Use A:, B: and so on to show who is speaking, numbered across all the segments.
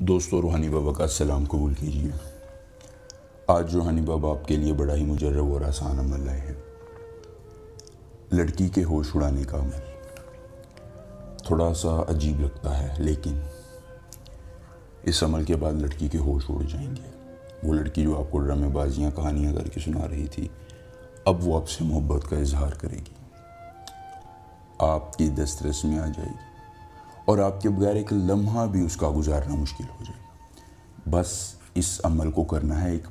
A: دوستو روحانی بابا کا سلام قبول کیجیے۔ آج روحانی بابا آپ کے لیے بڑا ہی مجرب اور آسان عمل لائے ہیں۔ لڑکی کے ہوش اڑانے کا عمل تھوڑا سا عجیب لگتا ہے، لیکن اس عمل کے بعد لڑکی کے ہوش اڑ جائیں گے۔ وہ لڑکی جو آپ کو ڈرامے بازیاں کہانیاں کر کے سنا رہی تھی، اب وہ آپ سے محبت کا اظہار کرے گی، آپ کی دسترس میں آ جائے گی اور آپ کے بغیر ایک لمحہ بھی اس کا گزارنا مشکل ہو جائے گا۔ بس اس عمل کو کرنا ہے ایک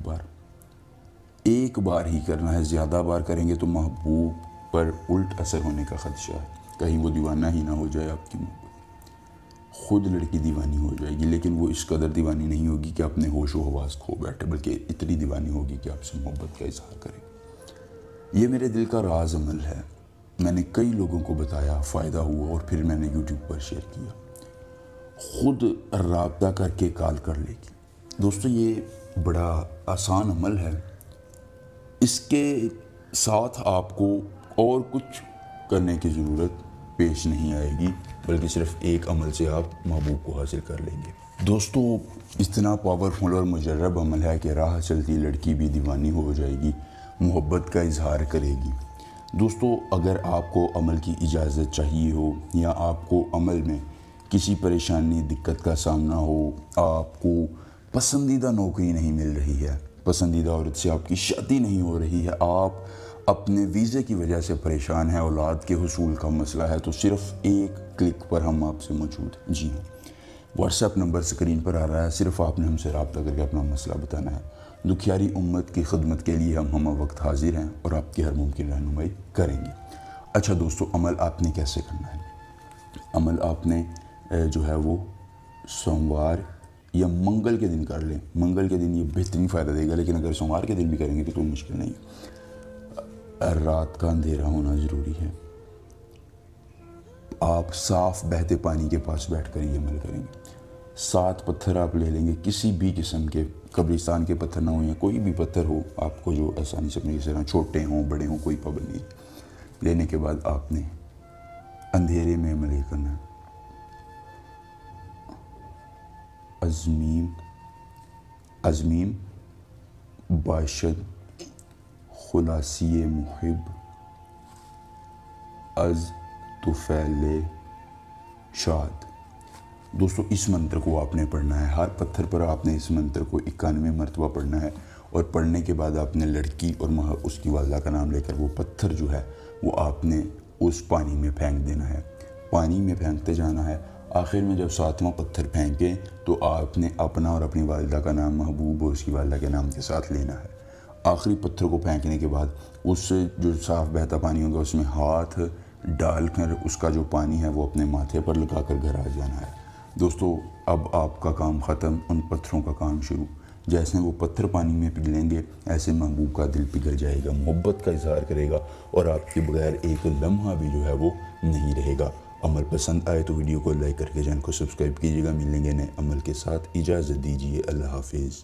A: بار ہی کرنا ہے۔ زیادہ بار کریں گے تو محبوب پر الٹ اثر ہونے کا خدشہ ہے، کہیں وہ دیوانہ ہی نہ ہو جائے آپ کی محبت۔ خود لڑکی دیوانی ہو جائے گی، لیکن وہ اس قدر دیوانی نہیں ہوگی کہ اپنے ہوش و حواس کھو بیٹھے، بلکہ اتنی دیوانی ہوگی کہ آپ سے محبت کا اظہار کرے۔ یہ میرے دل کا راز عمل ہے، میں نے کئی لوگوں کو بتایا، فائدہ ہوا اور پھر میں نے یوٹیوب پر شیئر کیا۔ خود رابطہ کر کے کال کر لے گی۔ دوستو یہ بڑا آسان عمل ہے، اس کے ساتھ آپ کو اور کچھ کرنے کی ضرورت پیش نہیں آئے گی، بلکہ صرف ایک عمل سے آپ محبوب کو حاصل کر لیں گے۔ دوستو اتنا پاورفل اور مجرب عمل ہے کہ راہ چلتی لڑکی بھی دیوانی ہو جائے گی، محبت کا اظہار کرے گی۔ دوستو اگر آپ کو عمل کی اجازت چاہیے ہو یا آپ کو عمل میں کسی پریشانی دقت کا سامنا ہو، آپ کو پسندیدہ نوکری نہیں مل رہی ہے، پسندیدہ عورت سے آپ کی شادی نہیں ہو رہی ہے، آپ اپنے ویزے کی وجہ سے پریشان ہیں، اولاد کے حصول کا مسئلہ ہے، تو صرف ایک کلک پر ہم آپ سے موجود ہیں۔ جی ہاں، واٹس ایپ نمبر سکرین پر آ رہا ہے، صرف آپ نے ہم سے رابطہ کر کے اپنا مسئلہ بتانا ہے۔ دکھیاری امت کی خدمت کے لیے ہم وقت حاضر ہیں اور آپ کی ہر ممکن رہنمائی کریں گے۔ اچھا دوستو، عمل آپ نے کیسے کرنا ہے؟ عمل آپ نے جو ہے وہ سوموار یا منگل کے دن کر لیں۔ منگل کے دن یہ بہترین فائدہ دے گا، لیکن اگر سوموار کے دن بھی کریں گے تو کوئی مشکل نہیں ہے۔ رات کا اندھیرا ہونا ضروری ہے۔ آپ صاف بہتے پانی کے پاس بیٹھ کر یہ عمل کریں گے۔ 7 پتھر آپ لے لیں گے، کسی بھی قسم کے، قبرستان کے پتھر نہ ہوں یا کوئی بھی پتھر ہو آپ کو جو آسانی سے اپنے کسی طرح، چھوٹے ہوں بڑے ہوں، کوئی پابندی نہیں۔ لینے کے بعد آپ نے اندھیرے میں عمل یہ کرنا ہے۔ عزمیم باشد خلاصی محب از طفیل شاد۔ دوستو اس منتر کو آپ نے پڑھنا ہے، ہر پتھر پر آپ نے اس منتر کو 91 مرتبہ پڑھنا ہے، اور پڑھنے کے بعد آپ نے لڑکی اور اس کی والدہ کا نام لے کر وہ پتھر جو ہے وہ آپ نے اس پانی میں پھینک دینا ہے، پانی میں پھینکتے جانا ہے۔ آخر میں جب 7واں پتھر پھینکیں تو آپ نے اپنا اور اپنی والدہ کا نام محبوب اور اس کی والدہ کے نام کے ساتھ لینا ہے۔ آخری پتھر کو پھینکنے کے بعد اس سے جو صاف بہتا پانی ہوگا اس میں ہاتھ ڈال کر اس کا جو پانی ہے وہ اپنے ماتھے پر لگا کر گھر آ جانا ہے۔ دوستو اب آپ کا کام ختم، ان پتھروں کا کام شروع۔ جیسے وہ پتھر پانی میں پگھلیں گے، ایسے محبوب کا دل پگھل جائے گا، محبت کا اظہار کرے گا اور آپ کے بغیر ایک لمحہ بھی جو ہے وہ نہیں رہے گا۔ عمل پسند آئے تو ویڈیو کو لائک کر کے چینل کو سبسکرائب کیجیے گا۔ ملیں گے نئے عمل کے ساتھ، اجازت دیجیے، اللہ حافظ۔